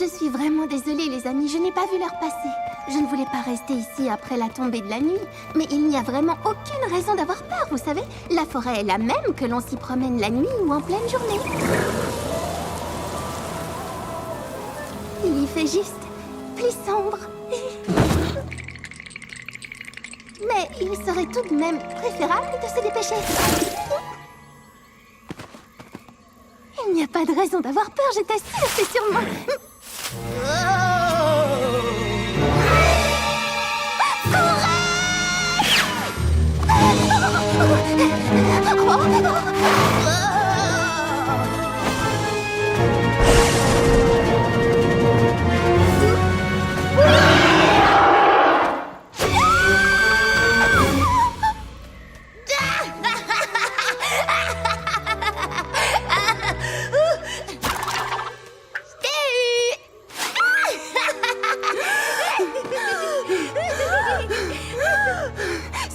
Je suis vraiment désolée, les amis, je n'ai pas vu l'heure passer. Je ne voulais pas rester ici après la tombée de la nuit, mais il n'y a vraiment aucune raison d'avoir peur, vous savez. La forêt est la même que l'on s'y promène la nuit ou en pleine journée. Il y fait juste plus sombre. Mais il serait tout de même préférable de se dépêcher. Il n'y a pas de raison d'avoir peur, j'étais sûre, c'est sûrement...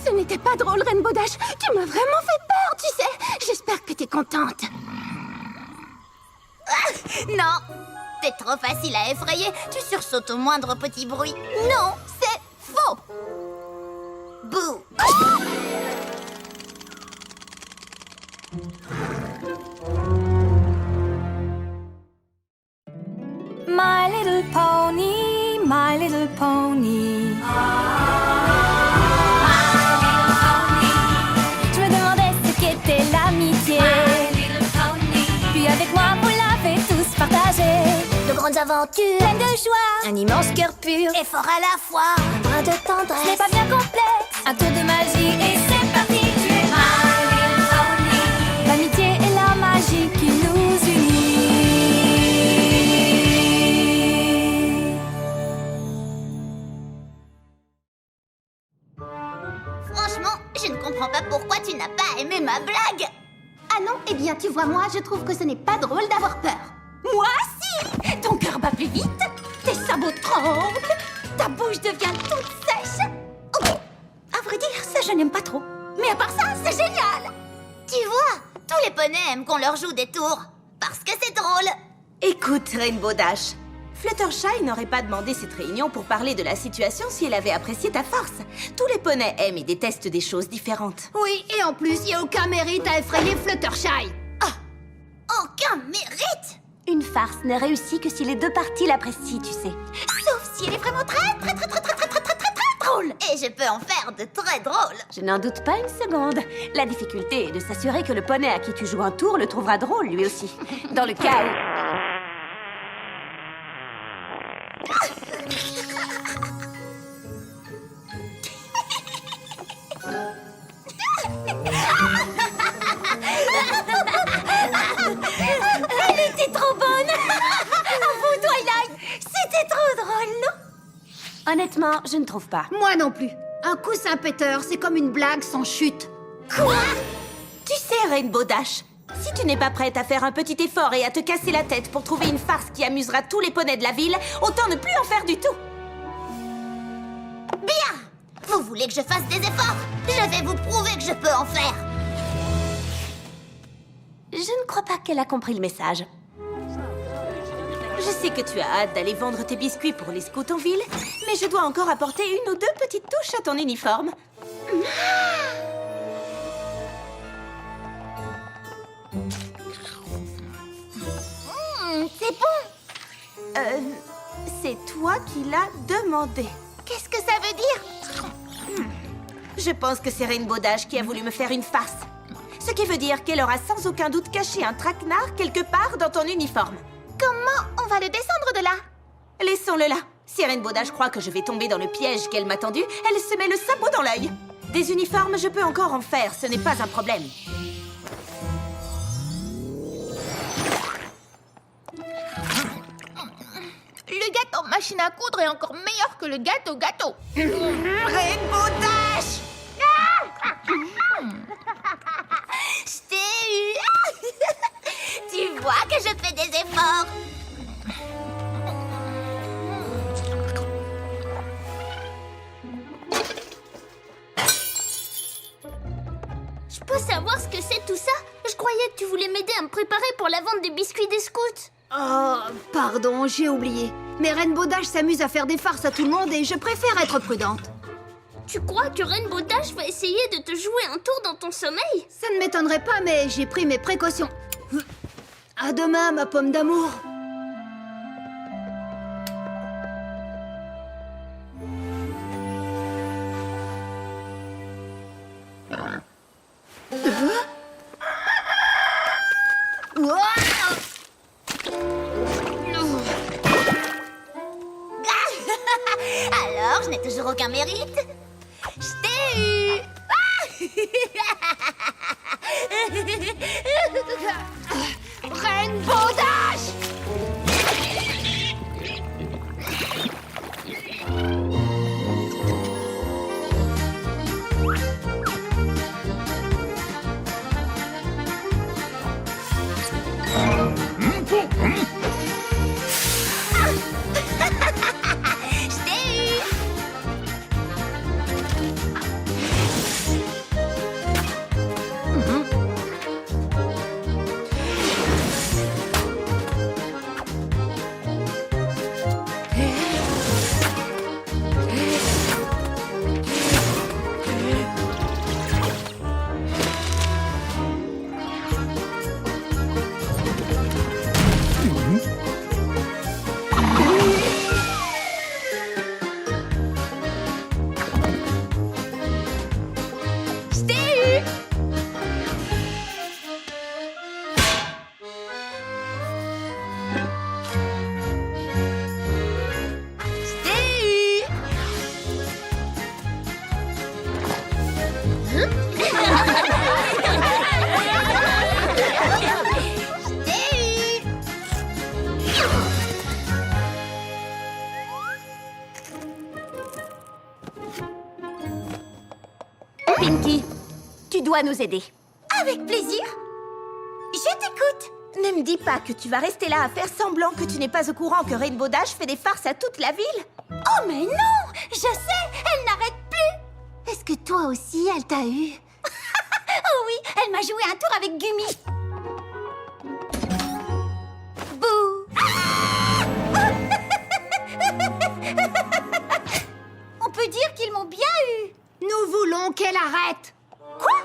Ce n'était pas drôle, Rainbow Dash. Tu m'as vraiment fait peur, tu sais. J'espère que t'es contente. Non, t'es trop facile à effrayer. Tu sursautes au moindre petit bruit. Non, c'est faux. Bouh. My little pony, my little pony. Je me demandais ce qu'était l'amitié. Puis avec moi, vous l'avez tous partagé. De grandes aventures, Pleine de joie, un immense cœur pur et fort à la fois. Un brin de ce tendresse. n'est pas bien complexe. Un tour de magie et c'est parti. Tu es my little pony. L'amitié et la magie qui nous unit. Franchement, je ne comprends pas pourquoi tu n'as pas aimé ma blague. Ah non, eh bien, tu vois, moi, je trouve que ce n'est pas drôle d'avoir peur. Moi, si! Ton cœur bat plus vite, tes sabots tremblent, ta bouche devient toute sèche. Oh, à vrai dire, ça, je n'aime pas trop. Mais à part ça, c'est génial! Tu vois, tous les poneys aiment qu'on leur joue des tours. Parce que c'est drôle. Écoute, Rainbow Dash, Fluttershy n'aurait pas demandé cette réunion pour parler de la situation si elle avait apprécié ta farce. Tous les poneys aiment et détestent des choses différentes. Oui, et en plus, il n'y a aucun mérite à effrayer Fluttershy. Aucun mérite. Une farce n'est réussie que si les deux parties l'apprécient, tu sais. Sauf si elle est vraiment très drôle. Et je peux en faire de très drôles. Je n'en doute pas une seconde. La difficulté est de s'assurer que le poney à qui tu joues un tour le trouvera drôle, lui aussi. Dans le cas où... Elle était trop bonne. Avoue, Twilight, c'était trop drôle, non? Honnêtement, je ne trouve pas. Moi non plus. Un coussin péteur, c'est comme une blague sans chute. Quoi? Tu sais, Rainbow Dash, si tu n'es pas prête à faire un petit effort et à te casser la tête pour trouver une farce qui amusera tous les poneys de la ville, autant ne plus en faire du tout. Bien. Vous voulez que je fasse des efforts? Je vais vous prouver que je peux en faire. Je ne crois pas qu'elle a compris le message. Je sais que tu as hâte d'aller vendre tes biscuits pour les scouts en ville, mais je dois encore apporter une ou deux petites touches à ton uniforme. C'est bon. C'est toi qui l'as demandé. Qu'est-ce que ça veut dire? Je pense que c'est Rainbow Dash qui a voulu me faire une farce. Ce qui veut dire qu'elle aura sans aucun doute caché un traquenard quelque part dans ton uniforme. Comment on va le descendre de là? Laissons-le là. Si Rainbow Dash croit que je vais tomber dans le piège qu'elle m'a tendu, elle se met le sabot dans l'œil. Des uniformes, je peux encore en faire, ce n'est pas un problème. Le gâteau machine à coudre est encore meilleur que le gâteau. Rainbow Dash! Je t'ai eu. Tu vois que je fais des efforts. Je peux savoir ce que c'est tout ça? Je croyais que tu voulais m'aider à me préparer pour la vente des biscuits des scouts. Oh, pardon, j'ai oublié. Mais Rainbow Dash s'amuse à faire des farces à tout le monde et je préfère être prudente. Tu crois que Rainbow Dash va essayer de te jouer un tour dans ton sommeil? Ça ne m'étonnerait pas, mais j'ai pris mes précautions. À demain, ma pomme d'amour. Alors, je n'ai toujours aucun mérite. Je t'ai eu. Rainbow Dash! Je t'ai eu. Je t'ai eu. Je t'ai eu. Je t'ai eu. Pinky, tu dois nous aider. Avec plaisir. Je t'écoute. Ne me dis pas que tu vas rester là à faire semblant que tu n'es pas au courant que Rainbow Dash fait des farces à toute la ville. Oh, mais non! Je sais, elle n'arrête plus! Est-ce que toi aussi, elle t'a eu? Oh oui, elle m'a joué un tour avec Gummy. Bouh! On peut dire qu'ils m'ont bien eu. Nous voulons qu'elle arrête. Quoi?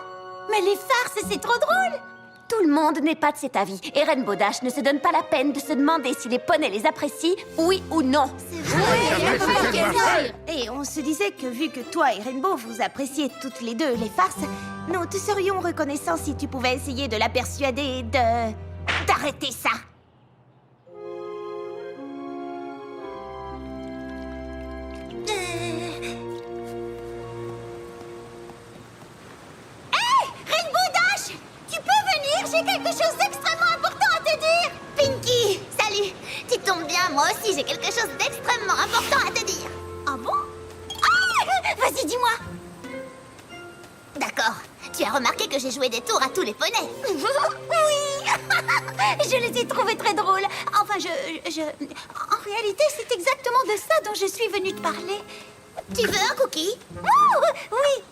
Mais les farces, c'est trop drôle! Tout le monde n'est pas de cet avis. Et Rainbow Dash ne se donne pas la peine de se demander si les poneys les apprécient, oui ou non. Et on se disait que vu que toi et Rainbow, vous appréciez toutes les deux les farces, nous te serions reconnaissants si tu pouvais essayer de la persuader d'arrêter ça. Rainbow Dash! Tu peux venir? J'ai quelque chose d'extrêmement important à te dire! Pinky, salut. Tu tombes bien, moi aussi j'ai quelque chose d'extrêmement important à te dire. Ah bon? Ah! Vas-y, dis-moi! D'accord. Tu as remarqué que j'ai joué des tours à tous les poneys. Oui! Je les ai trouvés très drôles. Enfin, En réalité, c'est exactement de ça dont je suis venue te parler. Tu veux un cookie? Oh, oui!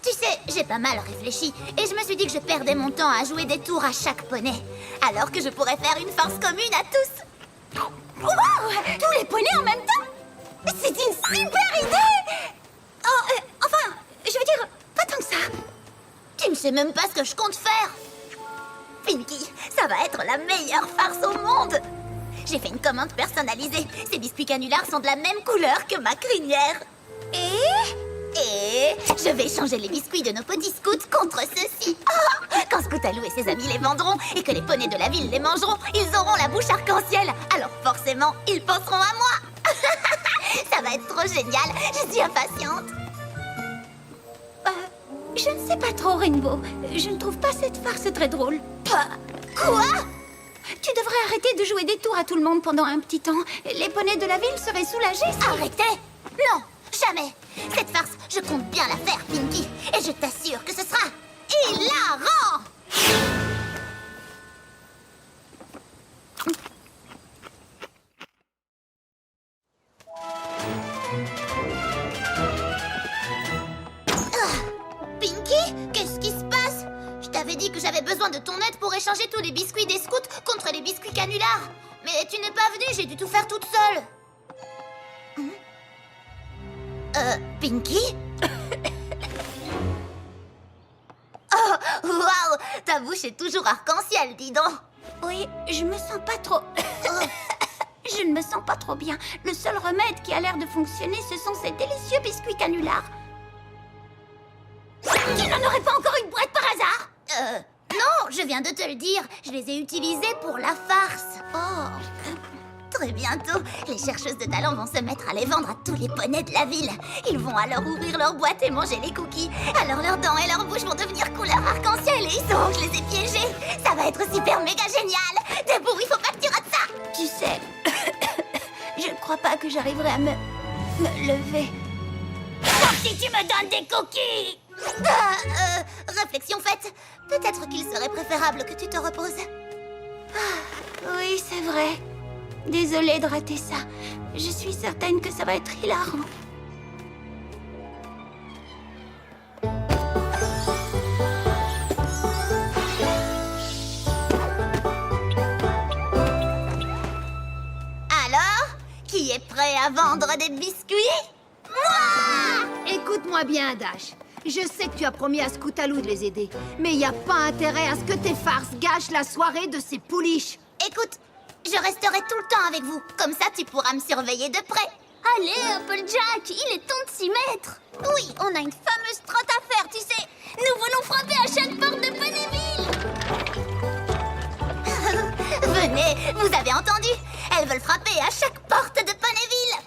Tu sais, j'ai pas mal réfléchi et je me suis dit que je perdais mon temps à jouer des tours à chaque poney, alors que je pourrais faire une farce commune à tous. Wow! Tous les poneys en même temps? C'est une super idée! Oh, enfin, je veux dire, pas tant que ça. Tu ne sais même pas ce que je compte faire. Pinky, ça va être la meilleure farce au monde. J'ai fait une commande personnalisée. Ces biscuits canulars sont de la même couleur que ma crinière. Et je vais changer les biscuits de nos petits scouts contre ceux-ci. Ah, quand Scoutalou et ses amis les vendront et que les poneys de la ville les mangeront, ils auront la bouche arc-en-ciel. Alors forcément, ils penseront à moi. Ça va être trop génial. Je suis impatiente. Je ne sais pas trop, Rainbow. Je ne trouve pas cette farce très drôle. Quoi? Tu devrais arrêter de jouer des tours à tout le monde pendant un petit temps. Les poneys de la ville seraient soulagés. Arrêtez! Non, jamais. Cette farce, je compte bien la faire, Pinky. Et je t'assure que ce sera hilarant. Pinky, qu'est-ce qui se passe? Je t'avais dit que j'avais besoin de ton aide pour pour échanger tous les biscuits des scouts contre les biscuits canulars. Mais tu n'es pas venue, j'ai dû tout faire toute seule. Pinky? Oh, waouh! Ta bouche est toujours arc-en-ciel, dis donc. Oui, je me sens pas trop... Je ne me sens pas trop bien. Le seul remède qui a l'air de fonctionner, ce sont ces délicieux biscuits canulars. Tu n'en aurais pas encore une boîte par hasard? Non, je viens de te le dire. Je les ai utilisés pour la farce. Oh, Très bientôt, les chercheuses de talent vont se mettre à les vendre à tous les poneys de la ville. Ils vont alors ouvrir leur boîte et manger les cookies. Alors leurs dents et leurs bouches vont devenir couleur arc-en-ciel et ils sauront que je les ai piégés. Ça va être super méga génial. Debout, il faut pas que tu rates ça. tu sais, je ne crois pas que j'arriverai à me lever. Sauf si tu me donnes des cookies. Réflexion faite. Peut-être qu'il serait préférable que tu te reposes. Oui, c'est vrai. Désolée de rater ça. Je suis certaine que ça va être hilarant. Alors, qui est prêt à vendre des biscuits? Écoute-moi bien, Dash. Je sais que tu as promis à Scootaloo de les aider, mais il n'y a pas intérêt à ce que tes farces gâchent la soirée de ces pouliches. Écoute, je resterai tout le temps avec vous. Comme ça, tu pourras me surveiller de près. Allez, Applejack, il est temps de s'y mettre. Oui, on a une fameuse trotte à faire, tu sais. Nous voulons frapper à chaque porte de Ponyville. Venez, vous avez entendu? Elles veulent frapper à chaque porte de Ponyville.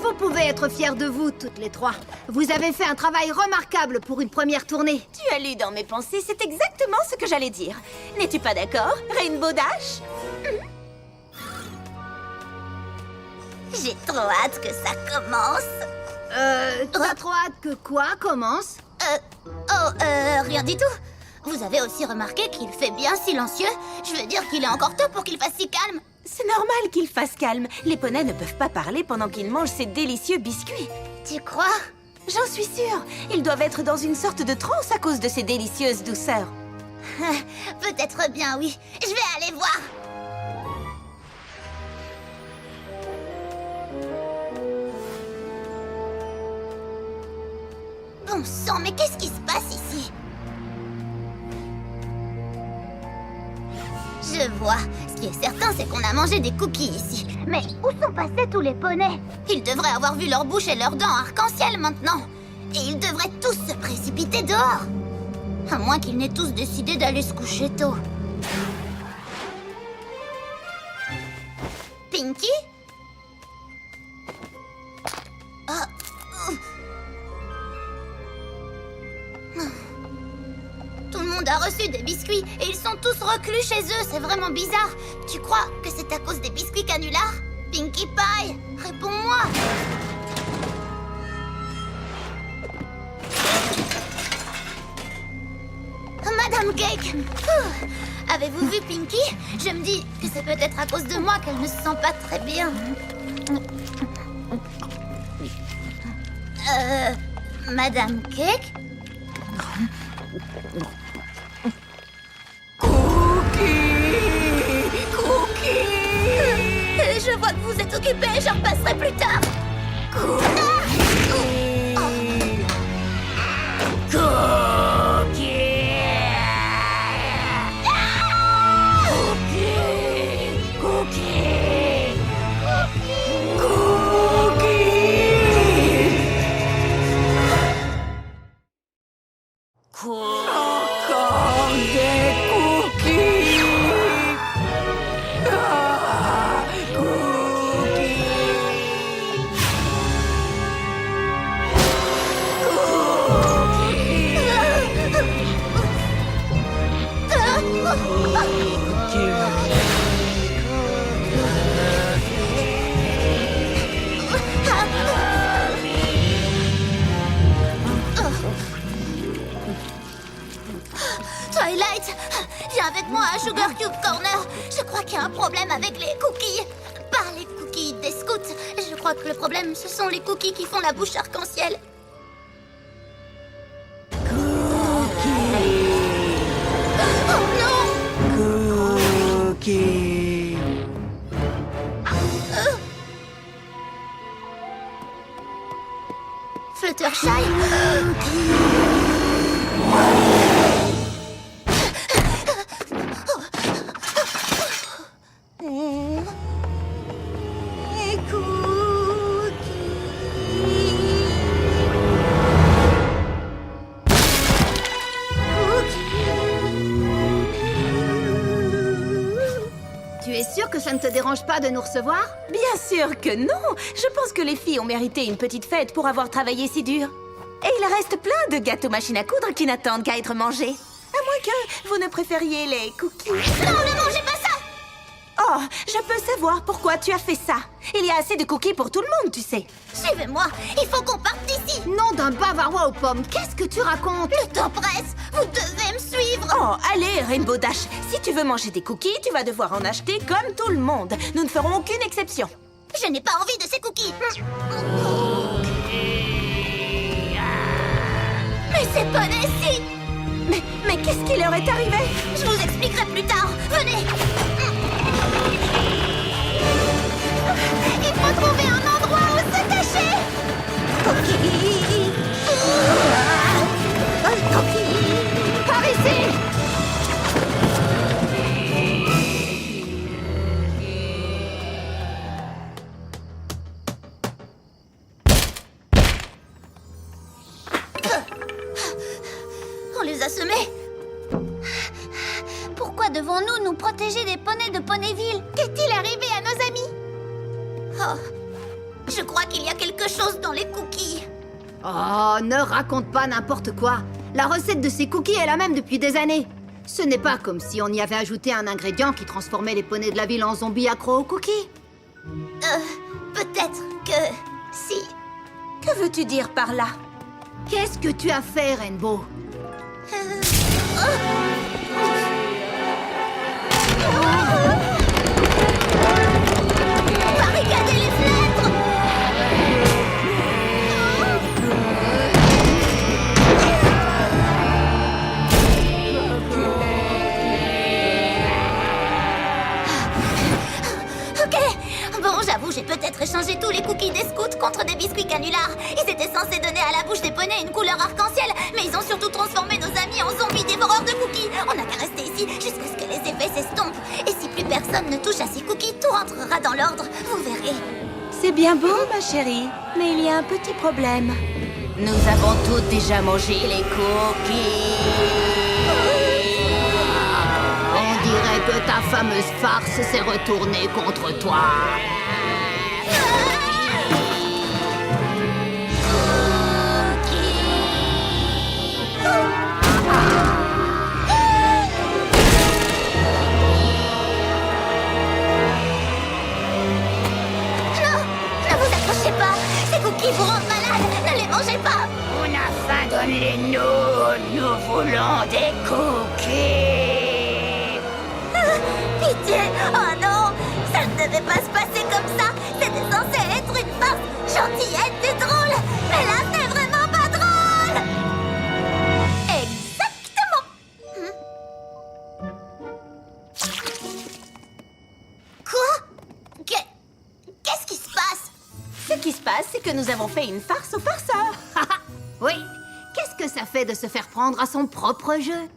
Vous pouvez être fiers de vous, toutes les trois. Vous avez fait un travail remarquable pour une première tournée. Tu as lu dans mes pensées, c'est exactement ce que j'allais dire. N'es-tu pas d'accord, Rainbow Dash? J'ai trop hâte que ça commence. T'as trop hâte que quoi commence? Rien du tout. Vous avez aussi remarqué qu'il fait bien silencieux? Je veux dire qu'il est encore tôt pour qu'il fasse si calme. C'est normal qu'il fasse calme. Les poneys ne peuvent pas parler pendant qu'ils mangent ces délicieux biscuits. Tu crois? J'en suis sûre. Ils doivent être dans une sorte de transe à cause de ces délicieuses douceurs. Peut-être bien, oui. Je vais aller voir. Bon sang, mais qu'est-ce qui se passe ici? Je vois. Ce qui est certain, c'est qu'on a mangé des cookies ici. Mais où sont passés tous les poneys? Ils devraient avoir vu leur bouche et leurs dents arc-en-ciel maintenant. Et ils devraient tous se précipiter dehors. À moins qu'ils n'aient tous décidé d'aller se coucher tôt. Pinky? Tout le monde a reçu des biscuits et ils sont tous reclus chez eux, c'est vraiment bizarre. Tu crois que c'est à cause des biscuits canulars? Pinkie Pie, réponds-moi. Madame Cake, avez-vous vu Pinky? Je me dis que c'est peut-être à cause de moi qu'elle ne se sent pas très bien. Madame Cake? Je vois que vous êtes occupé, je repasserai plus tard. Cookie. Encore des cookies. Ah, cookies. Twilight, viens avec moi à Sugar Cube Corner. Je crois qu'il y a un problème avec les cookies. Pas les cookies des scouts. Je crois que le problème, ce sont les cookies qui font la bouche arc-en-ciel. Oh non! Cookies. Fluttershy. Tu es sûre que ça ne te dérange pas de nous recevoir? Bien sûr que non. Je pense que les filles ont mérité une petite fête pour avoir travaillé si dur. Et il reste plein de gâteaux machines à coudre qui n'attendent qu'à être mangés. À moins que vous ne préfériez les cookies. Non, ne mangez pas ça! Oh, je peux savoir pourquoi tu as fait ça. Il y a assez de cookies pour tout le monde, tu sais. Suivez-moi, il faut qu'on parte d'ici. Nom d'un bavarois aux pommes, qu'est-ce que tu racontes? Le temps presse, vous devez me suivre. Oh, allez, Rainbow Dash. Si tu veux manger des cookies, tu vas devoir en acheter comme tout le monde. Nous ne ferons aucune exception. Je n'ai pas envie de ces cookies. Mais ces poneys-ci! Mais qu'est-ce qui leur est arrivé? Je vous expliquerai plus tard. Venez. Il faut trouver un endroit où se cacher. Par ici! On les a semés. Pourquoi devons-nous nous protéger des poneys de Ponyville? Qu'est-il arrivé à nos amis? Oh, je crois qu'il y a quelque chose dans les cookies. Oh, ne raconte pas n'importe quoi. La recette de ces cookies est la même depuis des années. Ce n'est pas comme si on y avait ajouté un ingrédient qui transformait les poneys de la ville en zombies accros aux cookies. Peut-être que si. Que veux-tu dire par là? Qu'est-ce que tu as fait, Rainbow? Barricadez les fenêtres! Ok, bon, j'avoue, j'ai peut-être échangé tous les cookies des scouts contre des biscuits canulars. Ils étaient censés donner à la bouche des poneys une couleur arc-en-ciel, mais ils ont surtout transformé nos amis en zombies dévoreurs de cookies. On n'a qu'à rester ici jusqu'à ce que les effets s'estompent. Et si plus personne ne touche à ces cookies, tout rentrera dans l'ordre. Vous verrez. C'est bien beau, ma chérie, mais il y a un petit problème. Nous avons toutes déjà mangé les cookies. On dirait que ta fameuse farce s'est retournée contre toi. Ne vous accrochez pas. Ces cookies vous rendent malade. Ne les mangez pas. On a faim, donne-les-nous. Nous voulons des cookies. Pitié. Oh non. Ça ne devait pas se passer comme ça. C'était censé être une farce gentillette et drôle. Mais là, c'est vraiment pas drôle. Exactement. Quoi? Qu'est-ce qui se passe? Ce qui se passe, c'est que nous avons fait une farce aux farceurs. Oui. Qu'est-ce que ça fait de se faire prendre à son propre jeu?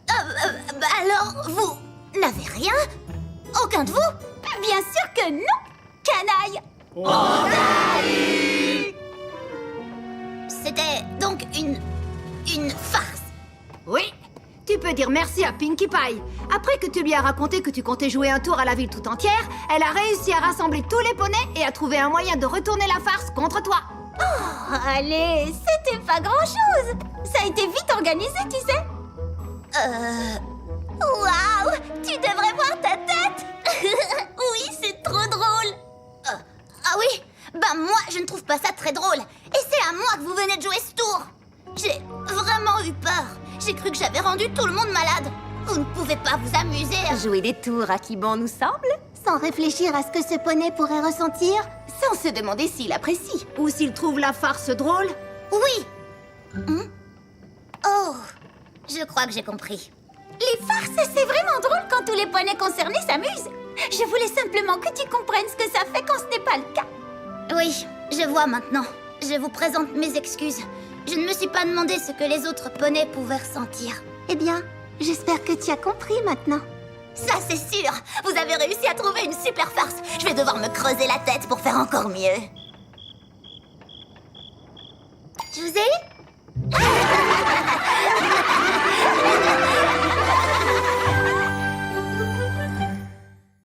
Alors, vous n'avez rien? Aucun de vous? Bien sûr que non, canaille. C'était donc une farce. Oui, tu peux dire merci à Pinkie Pie. Après que tu lui as raconté que tu comptais jouer un tour à la ville tout entière, elle a réussi à rassembler tous les poneys et à trouver un moyen de retourner la farce contre toi. Oh, allez, c'était pas grand-chose. Ça a été vite organisé, tu sais. Waouh! Tu devrais voir ta tête! Oui, c'est trop drôle. Ah oui? Ben moi, je ne trouve pas ça très drôle. Et c'est à moi que vous venez de jouer ce tour. J'ai vraiment eu peur. J'ai cru que j'avais rendu tout le monde malade. Vous ne pouvez pas vous amuser. Jouer des tours à qui bon nous semble, Sans réfléchir à ce que ce poney pourrait ressentir. sans se demander s'il apprécie. Ou s'il trouve la farce drôle. Oui. Oh, je crois que j'ai compris. Les farces, c'est vraiment drôle quand tous les poneys concernés s'amusent. Je voulais simplement que tu comprennes ce que ça fait quand ce n'est pas le cas. Oui, je vois maintenant. Je vous présente mes excuses. Je ne me suis pas demandé ce que les autres poneys pouvaient ressentir. Eh bien, j'espère que tu as compris maintenant. Ça, c'est sûr. Vous avez réussi à trouver une super farce. Je vais devoir me creuser la tête pour faire encore mieux. Je vous ai eu?